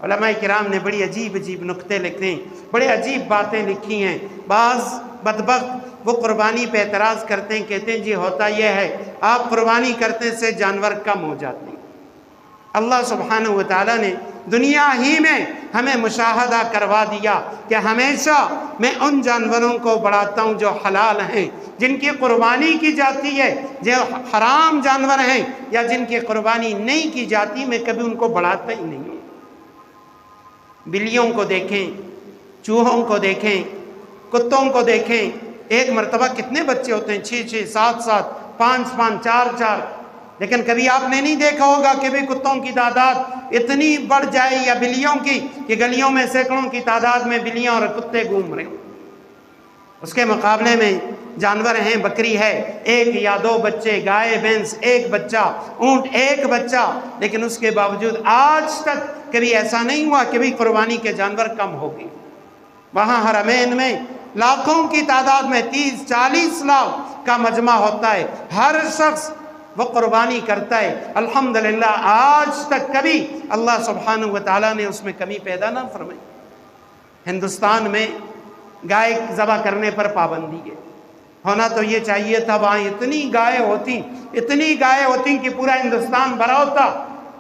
علماء کرام نے بڑی عجیب عجیب نکتے لکھے ہیں، بڑے عجیب باتیں لکھی ہیں۔ بعض بدبخت وہ قربانی پہ اعتراض کرتے ہیں، کہتے ہیں جی ہوتا یہ ہے آپ قربانی کرتے سے جانور کم ہو جاتے ہیں۔ اللہ سبحانہ و تعالیٰ نے دنیا ہی میں ہمیں مشاہدہ کروا دیا کہ ہمیشہ میں ان جانوروں کو بڑھاتا ہوں جو حلال ہیں، جن کی قربانی کی جاتی ہے۔ جو حرام جانور ہیں یا جن کی قربانی نہیں کی جاتی میں کبھی ان کو بڑھاتا ہی نہیں ہوں۔ بلیوں کو دیکھیں، چوہوں کو دیکھیں، کتوں کو دیکھیں، ایک مرتبہ کتنے بچے ہوتے ہیں، 6 7 7 5 5 4 4، لیکن کبھی آپ نے نہیں دیکھا ہوگا کہ بھی کتوں کی تعداد اتنی بڑھ جائے یا بلیوں کی کہ گلیوں میں سینکڑوں کی تعداد میں بلیاں اور کتے گھوم رہے ہوں۔ اس کے مقابلے میں جانور ہیں، بکری ہے 1 یا 2 بچے، گائے بھینس 1 بچہ، اونٹ 1 بچہ، لیکن اس کے باوجود آج تک کبھی ایسا نہیں ہوا کہ بھی قربانی کے جانور کم ہو گئے۔ وہاں حرمین میں لاکھوں کی تعداد میں 30 40 لاکھ کا مجمع ہوتا ہے، ہر شخص وہ قربانی کرتا ہے۔ الحمدللہ آج تک کبھی اللہ سبحانہ و تعالیٰ نے اس میں کمی پیدا نہ فرمائی۔ ہندوستان میں گائے ذبح کرنے پر پابندی ہے، ہونا تو یہ چاہیے تھا، وہاں اتنی گائے ہوتی کہ پورا ہندوستان بھرا ہوتا،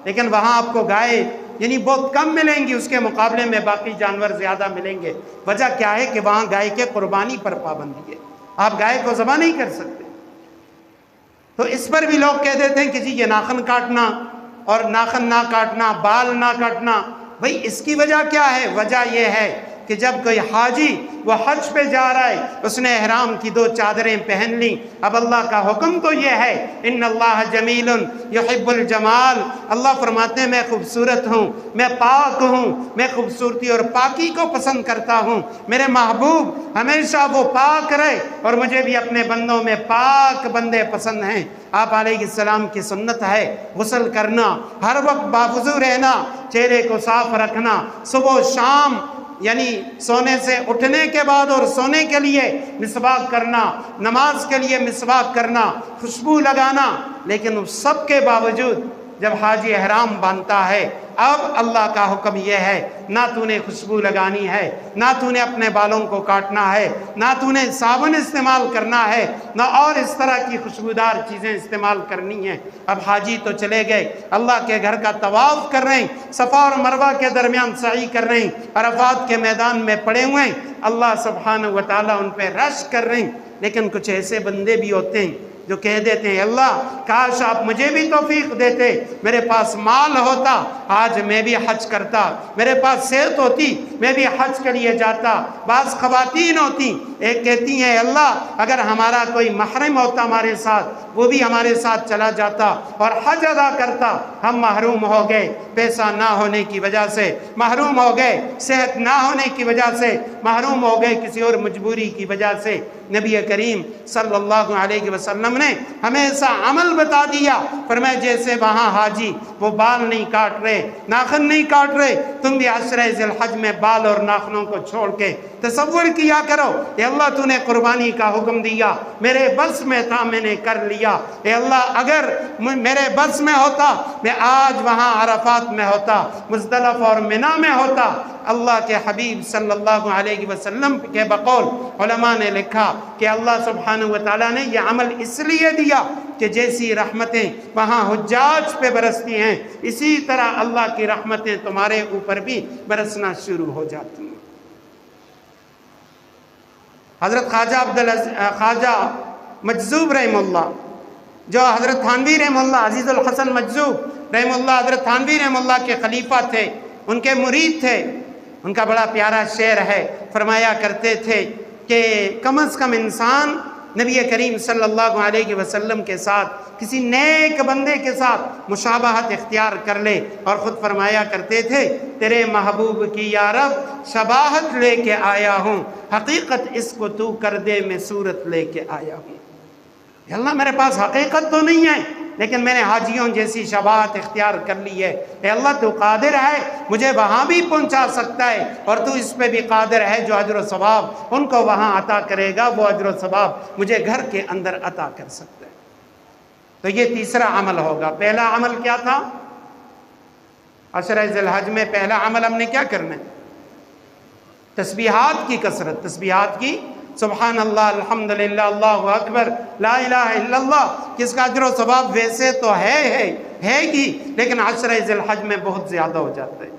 لیکن وہاں آپ کو گائے یعنی بہت کم ملیں گی، اس کے مقابلے میں باقی جانور زیادہ ملیں گے۔ وجہ کیا ہے کہ وہاں گائے کے قربانی پر پابندی ہے، آپ گائے کو ذبح نہیں کر سکتے۔ تو اس پر بھی لوگ کہہ دیتے ہیں کہ جی یہ ناخن کاٹنا اور ناخن نہ کاٹنا، بال نہ کاٹنا، بھئی اس کی وجہ کیا ہے؟ وجہ یہ ہے کہ جب کوئی حاجی وہ حج پہ جا رہا ہے، اس نے احرام کی 2 چادریں پہن لی، اب اللہ کا حکم تو یہ ہے ان اللہ جمیل یحب الجمال، اللہ فرماتے ہیں میں خوبصورت ہوں، میں پاک ہوں، میں خوبصورتی اور پاکی کو پسند کرتا ہوں، میرے محبوب ہمیشہ وہ پاک رہے اور مجھے بھی اپنے بندوں میں پاک بندے پسند ہیں۔ آپ علیہ السلام کی سنت ہے غسل کرنا، ہر وقت باوضو رہنا، چہرے کو صاف رکھنا، صبح و شام یعنی سونے سے اٹھنے کے بعد اور سونے کے لیے مسواک کرنا، نماز کے لیے مسواک کرنا، خوشبو لگانا، لیکن اس سب کے باوجود جب حاجی احرام باندھتا ہے اب اللہ کا حکم یہ ہے نہ تو نے خوشبو لگانی ہے، نہ تو نے اپنے بالوں کو کاٹنا ہے، نہ تو نے صابن استعمال کرنا ہے، نہ اور اس طرح کی خوشبودار چیزیں استعمال کرنی ہیں۔ اب حاجی تو چلے گئے، اللہ کے گھر کا طواف کر رہے ہیں، صفا اور مروہ کے درمیان سعی کر رہے ہیں، عرفات کے میدان میں پڑے ہوئے ہیں، اللہ سبحانہ و تعالیٰ ان پہ رشک کر رہے ہیں۔ لیکن کچھ ایسے بندے بھی ہوتے ہیں جو کہہ دیتے ہیں اللہ کاش آپ مجھے بھی توفیق دیتے، میرے پاس مال ہوتا آج میں بھی حج کرتا، میرے پاس صحت ہوتی میں بھی حج کے لیے جاتا۔ بعض خواتین ہوتی ایک کہتی ہیں اللہ اگر ہمارا کوئی محرم ہوتا ہمارے ساتھ وہ بھی ہمارے ساتھ چلا جاتا اور حج ادا کرتا، ہم محروم ہو گئے پیسہ نہ ہونے کی وجہ سے، محروم ہو گئے صحت نہ ہونے کی وجہ سے، محروم ہو گئے کسی اور مجبوری کی وجہ سے۔ نبی کریم صلی اللہ علیہ وسلم نے ہمیں ایسا عمل بتا دیا، فرمایا جیسے وہاں حاجی وہ بال نہیں کاٹ رہے، ناخن نہیں کاٹ رہے، تم بھی عشرہ ذی الحج میں بال اور ناخنوں کو چھوڑ کے تصور کیا کرو اے اللہ تو نے قربانی کا حکم دیا، میرے بس میں تھا میں نے کر لیا، اے اللہ اگر میرے بس میں ہوتا میں آج وہاں عرفات میں ہوتا، مزدلفہ اور منی میں ہوتا۔ اللہ کے حبیب صلی اللہ علیہ وسلم کے بقول علماء نے لکھا کہ اللہ سبحانہ و تعالیٰ نے یہ عمل اس لیے دیا کہ جیسی رحمتیں وہاں حجاج پہ برستی ہیں اسی طرح اللہ کی رحمتیں تمہارے اوپر بھی برسنا شروع ہو جاتی ہیں۔ حضرت خواجہ مجذوب رحمہ اللہ جو حضرت تھانوی رحمہ اللہ، عزیز الحسن مجذوب رحمہ اللہ حضرت تھانوی رحمہ اللہ کے خلیفہ تھے، ان کے مرید تھے، ان کا بڑا پیارا شعر ہے، فرمایا کرتے تھے کہ کم از کم انسان نبی کریم صلی اللہ علیہ وسلم کے ساتھ کسی نیک بندے کے ساتھ مشابہت اختیار کر لے، اور خود فرمایا کرتے تھے تیرے محبوب کی یا رب شباہت لے کے آیا ہوں، حقیقت اس کو تو کر دے میں صورت لے کے آیا ہوں۔ یا اللہ میرے پاس حقیقت تو نہیں ہے لیکن میں نے حاجیوں جیسی شباہت اختیار کر لی ہے، اے اللہ تو قادر ہے مجھے وہاں بھی پہنچا سکتا ہے، اور تو اس پہ بھی قادر ہے جو اجر و ثواب ان کو وہاں عطا کرے گا وہ اجر و ثواب مجھے گھر کے اندر عطا کر سکتا ہے۔ تو یہ تیسرا عمل ہوگا۔ پہلا عمل کیا تھا؟ عشرہ ذی الحج میں پہلا عمل ہم نے کیا کرنا ہے؟ تسبیحات کی کثرت، تسبیحات کی، سبحان اللہ، الحمدللہ، اللہ اکبر، لا الہ الا اللہ، کس کا اجر و ثواب ویسے تو ہے گی، لیکن عشرہ ذی الحج میں بہت زیادہ ہو جاتا ہے۔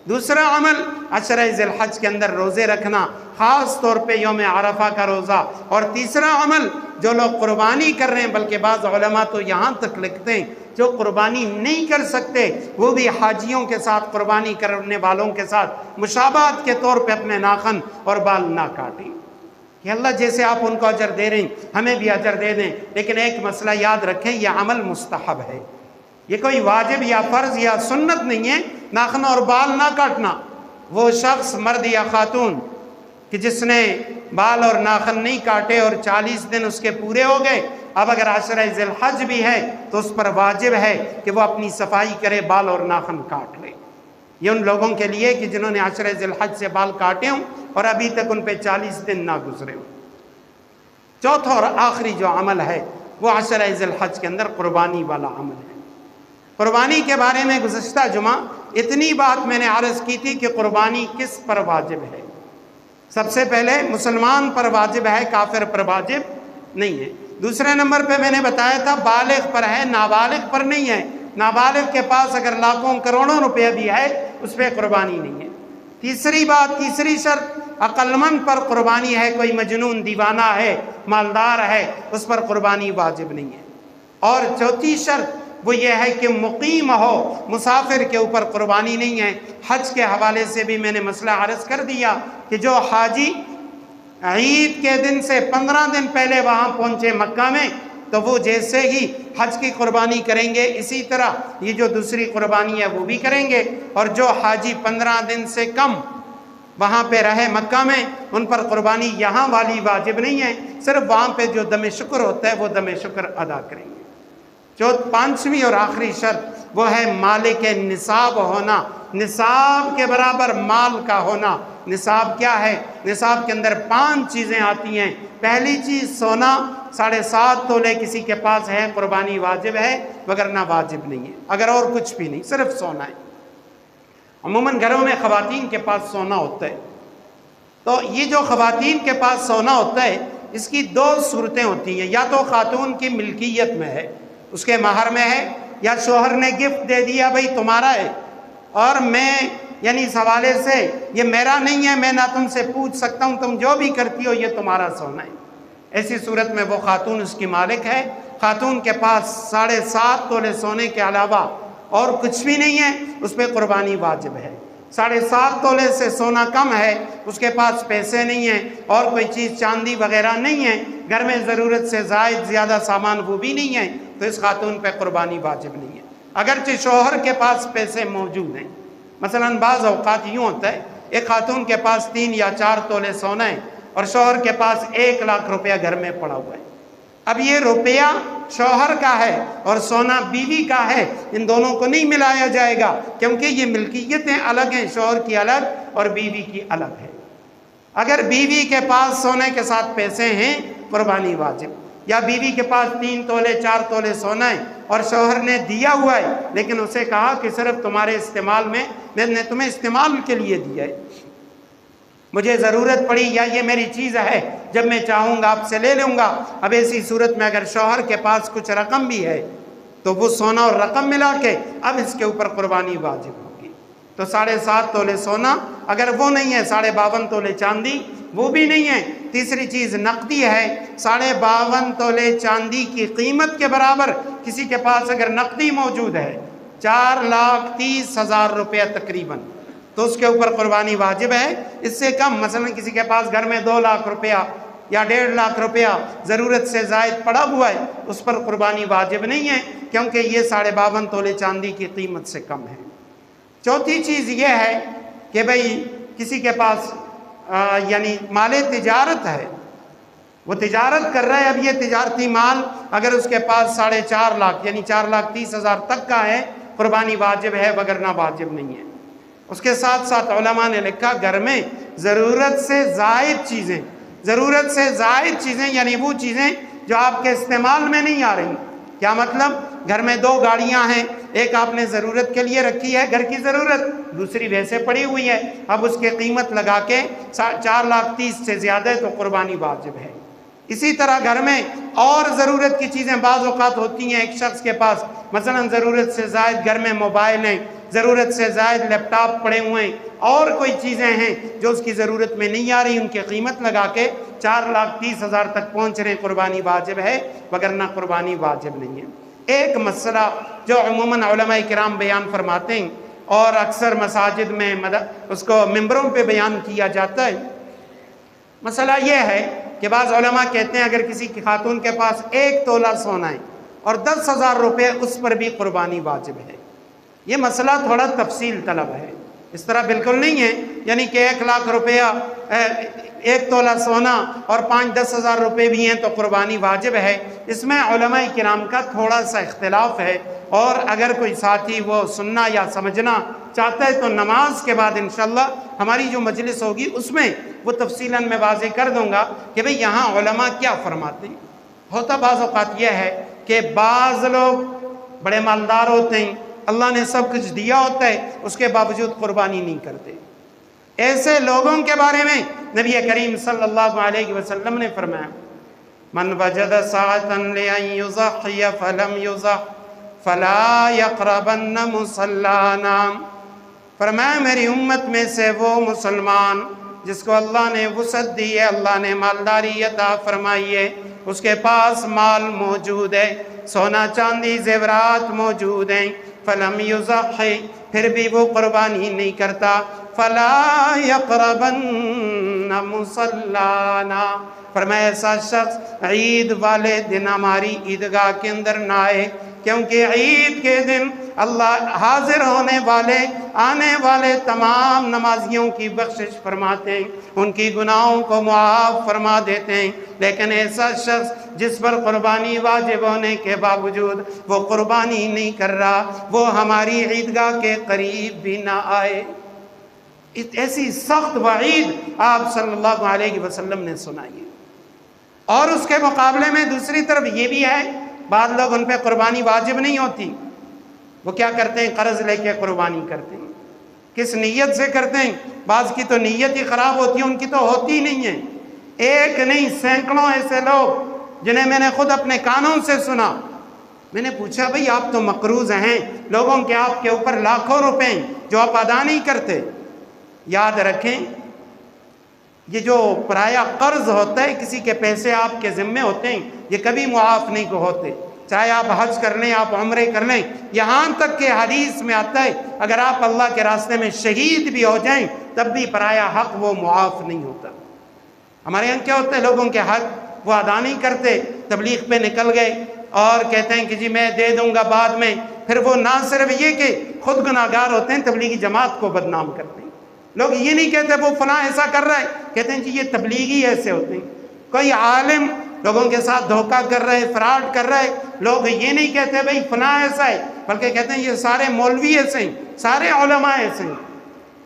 دوسرا عمل عشرہ ذی الحج کے اندر روزے رکھنا، خاص طور پہ یوم عرفہ کا روزہ۔ اور تیسرا عمل جو لوگ قربانی کر رہے ہیں، بلکہ بعض علماء تو یہاں تک لکھتے ہیں جو قربانی نہیں کر سکتے وہ بھی حاجیوں کے ساتھ، قربانی کرنے والوں کے ساتھ مشابہت کے طور پہ اپنے ناخن اور بال نہ کاٹیں، کہ اللہ جیسے آپ ان کو اجر دے رہے ہیں ہمیں بھی اجر دے دیں۔ لیکن ایک مسئلہ یاد رکھیں، یہ عمل مستحب ہے، یہ کوئی واجب یا فرض یا سنت نہیں ہے ناخن اور بال نہ کاٹنا۔ وہ شخص، مرد یا خاتون، کہ جس نے بال اور ناخن نہیں کاٹے اور 40 دن اس کے پورے ہو گئے، اب اگر عشرہ ذی الحج بھی ہے تو اس پر واجب ہے کہ وہ اپنی صفائی کرے، بال اور ناخن کاٹ لے۔ یہ ان لوگوں کے لیے کہ جنہوں نے عشرہ ذی الحج سے بال کاٹے ہوں اور ابھی تک ان پہ 40 دن نہ گزرے ہوں۔ چوتھا اور آخری جو عمل ہے وہ عشرہ ذی الحج کے اندر قربانی والا عمل ہے۔ قربانی کے بارے میں گزشتہ جمعہ اتنی بات میں نے عرض کی تھی کہ قربانی کس پر واجب ہے۔ سب سے پہلے مسلمان پر واجب ہے، کافر پر واجب نہیں ہے۔ دوسرے نمبر پہ میں نے بتایا تھا بالغ پر ہے، نابالغ پر نہیں ہے۔ نابالغ کے پاس اگر لاکھوں کروڑوں روپے بھی ہے اس پہ قربانی نہیں ہے۔ تیسری بات، تیسری شرط، عقل مند پر قربانی ہے، کوئی مجنون دیوانہ ہے، مالدار ہے، اس پر قربانی واجب نہیں ہے۔ اور چوتھی شرط وہ یہ ہے کہ مقیم ہو، مسافر کے اوپر قربانی نہیں ہے۔ حج کے حوالے سے بھی میں نے مسئلہ عرض کر دیا کہ جو حاجی عید کے دن سے 15 دن پہلے وہاں پہنچے مکہ میں تو وہ جیسے ہی حج کی قربانی کریں گے اسی طرح یہ جو دوسری قربانی ہے وہ بھی کریں گے۔ اور جو حاجی 15 دن سے کم وہاں پہ رہے مکہ میں ان پر قربانی یہاں والی واجب نہیں ہے، صرف وہاں پہ جو دم شکر ہوتا ہے وہ دم شکر ادا کریں گے۔ جو پانچویں اور آخری شرط وہ ہے مالک نصاب ہونا، نصاب کے برابر مال کا ہونا۔ نصاب کیا ہے؟ نصاب کے اندر 5 چیزیں آتی ہیں۔ پہلی چیز سونا، 7.5 تولے کسی کے پاس ہے قربانی واجب ہے، وگرنہ واجب نہیں ہے۔ اگر اور کچھ بھی نہیں، صرف سونا ہے۔ عموماً گھروں میں خواتین کے پاس سونا ہوتا ہے، تو یہ جو خواتین کے پاس سونا ہوتا ہے اس کی 2 صورتیں ہوتی ہیں، یا تو خاتون کی ملکیت میں ہے، اس کے مہر میں ہے، یا شوہر نے گفٹ دے دیا بھئی تمہارا ہے اور میں یعنی اس حوالے سے یہ میرا نہیں ہے، میں نہ تم سے پوچھ سکتا ہوں، تم جو بھی کرتی ہو یہ تمہارا سونا ہے۔ ایسی صورت میں وہ خاتون اس کی مالک ہے۔ خاتون کے پاس 7.5 تولے سونے کے علاوہ اور کچھ بھی نہیں ہے، اس پہ قربانی واجب ہے۔ 7.5 تولے سے سونا کم ہے، اس کے پاس پیسے نہیں ہیں اور کوئی چیز چاندی وغیرہ نہیں ہے، گھر میں ضرورت سے زائد زیادہ سامان وہ بھی نہیں ہے، تو اس خاتون پہ قربانی واجب نہیں ہے۔ اگرچہ شوہر کے پاس پیسے موجود ہیں، مثلا بعض اوقات یوں ہوتا ہے ایک خاتون کے پاس 3 یا 4 تولے سونا ہے اور شوہر کے پاس 1 لاکھ روپیہ گھر میں پڑا ہوا ہے۔ اب یہ روپیہ شوہر کا ہے اور سونا بیوی کا ہے، ان دونوں کو نہیں ملایا جائے گا کیونکہ یہ ملکیتیں الگ ہیں، شوہر کی الگ اور بیوی کی الگ ہے۔ اگر بیوی کے پاس سونے کے ساتھ پیسے ہیں قربانی واجب، یا بیوی کے پاس 3 تولے 4 تولے سونا ہے اور شوہر نے دیا ہوا ہے لیکن اسے کہا کہ صرف تمہارے استعمال میں نے تمہیں استعمال کے لیے دیا ہے، مجھے ضرورت پڑی یا یہ میری چیز ہے، جب میں چاہوں گا آپ سے لے لوں گا۔ اب ایسی صورت میں اگر شوہر کے پاس کچھ رقم بھی ہے تو وہ سونا اور رقم ملا کے اب اس کے اوپر قربانی واجب ہوگی۔ تو 7.5 تولے سونا، اگر وہ نہیں ہے 52.5 تولے چاندی، وہ بھی نہیں ہے۔ تیسری چیز نقدی ہے، 52.5 تولے چاندی کی قیمت کے برابر کسی کے پاس اگر نقدی موجود ہے 4,30,000 روپیہ تقریباً، تو اس کے اوپر قربانی واجب ہے۔ اس سے کم، مثلا کسی کے پاس گھر میں 2 لاکھ روپیہ یا 1.5 لاکھ روپیہ ضرورت سے زائد پڑا ہوا ہے، اس پر قربانی واجب نہیں ہے کیونکہ یہ 52.5 تولے چاندی کی قیمت سے کم ہے۔ چوتھی چیز یہ ہے کہ بھئی کسی کے پاس یعنی مال تجارت ہے، وہ تجارت کر رہا ہے، اب یہ تجارتی مال اگر اس کے پاس 4.5 لاکھ یعنی 4,30,000 تک کا ہے قربانی واجب ہے، وگرنہ واجب نہیں ہے۔ اس کے ساتھ ساتھ علماء نے لکھا گھر میں ضرورت سے زائد چیزیں یعنی وہ چیزیں جو آپ کے استعمال میں نہیں آ رہی۔ کیا مطلب؟ گھر میں 2 گاڑیاں ہیں، ایک آپ نے ضرورت کے لیے رکھی ہے، گھر کی ضرورت، دوسری ویسے پڑی ہوئی ہے، اب اس کی قیمت لگا کے 4,30,000 سے زیادہ ہے تو قربانی واجب ہے۔ اسی طرح گھر میں اور ضرورت کی چیزیں بعض اوقات ہوتی ہیں، ایک شخص کے پاس مثلا ضرورت سے زائد گھر میں موبائل ہیں، ضرورت سے زائد لیپ ٹاپ پڑے ہوئے ہیں، اور کوئی چیزیں ہیں جو اس کی ضرورت میں نہیں آ رہی، ان کی قیمت لگا کے 4,30,000 تک پہنچ رہے ہیں، قربانی واجب ہے، وگرنہ قربانی واجب نہیں ہے۔ ایک مسئلہ جو عموماً علماء کرام بیان فرماتے ہیں اور اکثر مساجد میں اس کو ممبروں پہ بیان کیا جاتا ہے، مسئلہ یہ ہے کہ بعض علماء کہتے ہیں اگر کسی کی خاتون کے پاس 1 تولہ سونا ہے اور 10,000 روپے، اس پر بھی قربانی واجب ہے۔ یہ مسئلہ تھوڑا تفصیل طلب ہے، اس طرح بالکل نہیں ہے یعنی کہ 1,00,000 روپیہ 1 تولہ سونا اور 5-10 ہزار روپے بھی ہیں تو قربانی واجب ہے۔ اس میں علماء کرام کا تھوڑا سا اختلاف ہے، اور اگر کوئی ساتھی وہ سننا یا سمجھنا چاہتا ہے تو نماز کے بعد انشاءاللہ ہماری جو مجلس ہوگی اس میں وہ تفصیلاً میں واضح کر دوں گا کہ بھئی یہاں علماء کیا فرماتے ہیں۔ ہوتا بعض اوقات یہ ہے کہ بعض لوگ بڑے مالدار ہوتے ہیں، اللہ نے سب کچھ دیا ہوتا ہے، اس کے باوجود قربانی نہیں کرتے۔ ایسے لوگوں کے بارے میں نبی کریم صلی اللہ علیہ وسلم نے فرمایا، من وجد ساعة لأن يضحي فلم يضح فلا يقربن مصلانا۔ فرمایا میری امت میں سے وہ مسلمان جس کو اللہ نے وسعت دی ہے، اللہ نے مالداری عطا فرمائی ہے، اس کے پاس مال موجود ہے، سونا چاندی زیورات موجود ہیں، فلم یضحی، پھر بھی وہ قربانی نہیں کرتا، فلا یقربن مصلانا، فرمایا ایسا شخص عید والے دن ہماری عیدگاہ کے اندر نہ آئے، کیونکہ عید کے دن اللہ حاضر ہونے والے آنے والے تمام نمازیوں کی بخشش فرماتے ہیں، ان کی گناہوں کو معاف فرما دیتے ہیں، لیکن ایسا شخص جس پر قربانی واجب ہونے کے باوجود وہ قربانی نہیں کر رہا، وہ ہماری عیدگاہ کے قریب بھی نہ آئے۔ ایسی سخت وعید آپ صلی اللہ علیہ وسلم نے سنائی ہے۔ اور اس کے مقابلے میں دوسری طرف یہ بھی ہے، بعض لوگ ان پہ قربانی واجب نہیں ہوتی، وہ کیا کرتے ہیں، قرض لے کے قربانی کرتے ہیں۔ کس نیت سے کرتے ہیں؟ بعض کی تو نیت ہی خراب ہوتی ہے، ان کی تو ہوتی ہی نہیں ہے۔ ایک نہیں سینکڑوں ایسے لوگ جنہیں میں نے خود اپنے کانوں سے سنا۔ میں نے پوچھا بھئی آپ تو مقروض ہیں، لوگوں کے آپ کے اوپر لاکھوں روپے ہیں جو آپ ادا نہیں کرتے۔ یاد رکھیں یہ جو پرایا قرض ہوتا ہے، کسی کے پیسے آپ کے ذمے ہوتے ہیں، یہ کبھی معاف نہیں ہوتے، چاہے آپ حج کر لیں، آپ عمرے کر لیں، یہاں تک کہ حدیث میں آتا ہے اگر آپ اللہ کے راستے میں شہید بھی ہو جائیں تب بھی پرایا حق وہ معاف نہیں ہوتا۔ ہمارے یہاں کیا ہوتا ہے، لوگوں کے حق وہ ادا نہیں کرتے، تبلیغ پہ نکل گئے اور کہتے ہیں کہ جی میں دے دوں گا بعد میں، پھر وہ نہ صرف یہ کہ خود گناہگار ہوتے ہیں، تبلیغی جماعت کو بدنام کرتے ہیں۔ لوگ یہ نہیں کہتے وہ فلاں ایسا کر رہا ہے، کہتے ہیں جی یہ تبلیغی ایسے ہوتے ہیں۔ کوئی عالم لوگوں کے ساتھ دھوکہ کر رہے، فراڈ کر رہے، لوگ یہ نہیں کہتے بھئی فلاں ایسا ہے، بلکہ کہتے ہیں یہ سارے مولوی ایسے ہیں، سارے علماء ایسے ہیں۔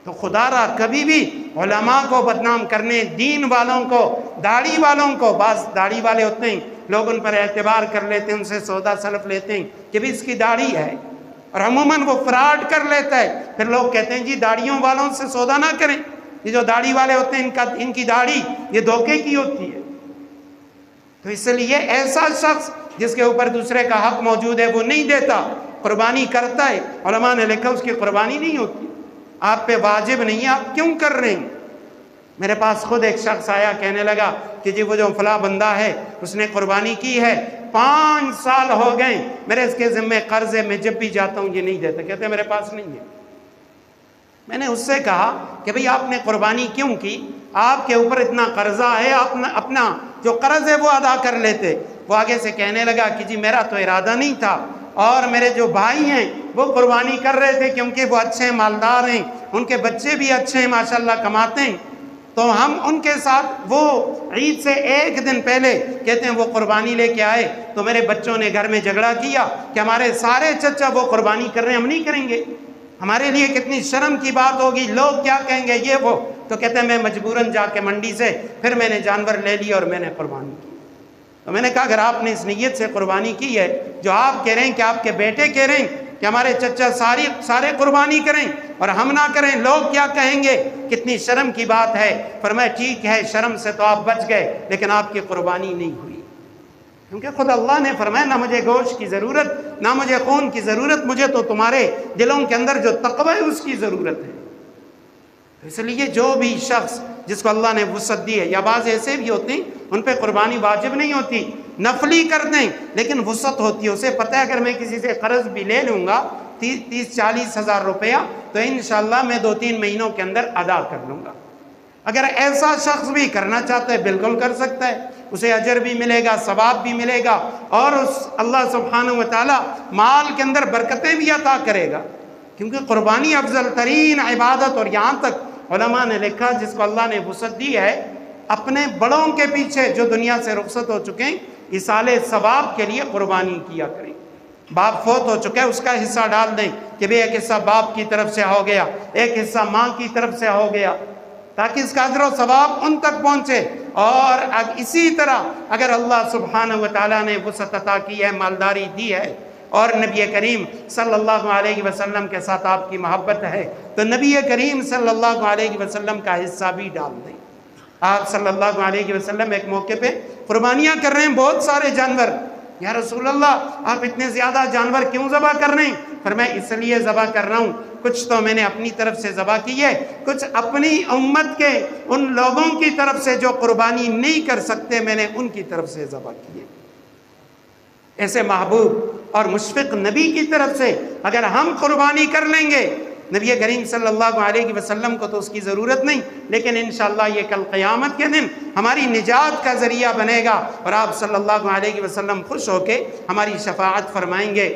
تو خدا را کبھی بھی علماء کو بدنام کرنے، دین والوں کو، داڑھی والوں کو، بعض داڑھی والے ہوتے ہیں لوگ ان پر اعتبار کر لیتے ہیں، ان سے سودا سلف لیتے ہیں کہ بھی اس کی داڑھی ہے، اور عموماً وہ فراڈ کر لیتا ہے، پھر لوگ کہتے ہیں جی داڑھیوں والوں سے سودا نہ کریں، یہ جو داڑھی والے ہوتے ہیں ان کی داڑھی یہ دھوکے کی ہوتی ہے۔ تو اس لیے ایسا شخص جس کے اوپر دوسرے کا حق موجود ہے وہ نہیں دیتا، قربانی کرتا ہے، علماء نے لکھا اس کی قربانی نہیں ہوتی، آپ پہ واجب نہیں ہے، آپ کیوں کر رہے ہیں؟ میرے پاس خود ایک شخص آیا، کہنے لگا کہ جی وہ جو فلاں بندہ ہے اس نے قربانی کی ہے، 5 سال ہو گئے میرے اس کے ذمہ قرض ہے، میں جب بھی جاتا ہوں یہ نہیں دیتا، کہتے ہیں میرے پاس نہیں ہے۔ میں نے اس سے کہا کہ بھئی آپ نے قربانی کیوں کی؟ آپ کے اوپر اتنا قرضہ ہے، آپ اپنا جو قرض ہے وہ ادا کر لیتے۔ وہ آگے سے کہنے لگا کہ جی میرا تو ارادہ نہیں تھا، اور میرے جو بھائی ہیں وہ قربانی کر رہے تھے کیونکہ وہ اچھے مالدار ہیں، ان کے بچے بھی اچھے ہیں، ماشاءاللہ کماتے ہیں، تو ہم ان کے ساتھ وہ عید سے 1 دن پہلے کہتے ہیں وہ قربانی لے کے آئے، تو میرے بچوں نے گھر میں جھگڑا کیا کہ ہمارے سارے چچا وہ قربانی کر رہے ہیں، ہم نہیں کریں گے، ہمارے لیے کتنی شرم کی بات ہوگی، لوگ کیا کہیں گے، یہ وہ۔ تو کہتے ہیں میں مجبوراً جا کے منڈی سے پھر میں نے جانور لے لیا اور میں نے قربانی کی۔ تو میں نے کہا اگر آپ نے اس نیت سے قربانی کی ہے جو آپ کہہ رہے ہیں کہ آپ کے بیٹے کہہ رہے ہیں کہ ہمارے چچا سارے قربانی کریں اور ہم نہ کریں، لوگ کیا کہیں گے، کتنی شرم کی بات ہے۔ فرمایا ٹھیک ہے، شرم سے تو آپ بچ گئے لیکن آپ کی قربانی نہیں ہوئی، کیونکہ خود اللہ نے فرمایا نہ مجھے گوشت کی ضرورت نہ مجھے خون کی ضرورت، مجھے تو تمہارے دلوں کے اندر جو تقوی ہے اس کی ضرورت ہے۔ اس لیے جو بھی شخص جس کو اللہ نے وسعت دی ہے، یا بعض ایسے بھی ہوتے ہیں ان پہ قربانی واجب نہیں ہوتی، نفلی کر دیں لیکن وسعت ہوتی ہے، اسے پتہ ہے اگر میں کسی سے قرض بھی لے لوں گا 30-40 ہزار روپیہ تو انشاءاللہ میں 2-3 مہینوں کے اندر ادا کر لوں گا۔ اگر ایسا شخص بھی کرنا چاہتا ہے بالکل کر سکتا ہے، اسے اجر بھی ملے گا، ثواب بھی ملے گا، اور اللہ سبحانہ و تعالی مال کے اندر برکتیں بھی عطا کرے گا، کیونکہ قربانی افضل ترین عبادت۔ اور یہاں تک علماء نے لکھا جس کو اللہ نے وسعت دی ہے اپنے بڑوں کے پیچھے جو دنیا سے رخصت ہو چکے ہیں ایصال ثواب کے لیے قربانی کیا کریں۔ باپ فوت ہو چکا ہے اس کا حصہ ڈال دیں کہ بھی ایک حصہ باپ کی طرف سے ہو گیا، ایک حصہ ماں کی طرف سے ہو گیا، تاکہ اس کا اجر و ثواب ان تک پہنچے۔ اور اسی طرح اگر اللہ سبحانہ و تعالیٰ نے وسعت عطا کی ہے، مالداری دی ہے، اور نبی کریم صلی اللہ علیہ وسلم کے ساتھ آپ کی محبت ہے تو نبی کریم صلی اللہ علیہ وسلم کا حصہ بھی ڈال دیں۔ آپ صلی اللہ علیہ وسلم ایک موقع پہ قربانیاں کر رہے ہیں، بہت سارے جانور، یا رسول اللہ آپ اتنے زیادہ جانور کیوں ذبح کر رہے ہیں؟ فرمایا اس لیے ذبح کر رہا ہوں، کچھ تو میں نے اپنی طرف سے ذبح کی ہے، کچھ اپنی امت کے ان لوگوں کی طرف سے جو قربانی نہیں کر سکتے میں نے ان کی طرف سے ذبح کی ہے۔ ایسے محبوب اور مشفق نبی کی طرف سے اگر ہم قربانی کر لیں گے، نبی کریم صلی اللہ علیہ وسلم کو تو اس کی ضرورت نہیں، لیکن انشاءاللہ یہ کل قیامت کے دن ہماری نجات کا ذریعہ بنے گا، اور آپ صلی اللہ علیہ وسلم خوش ہو کے ہماری شفاعت فرمائیں گے۔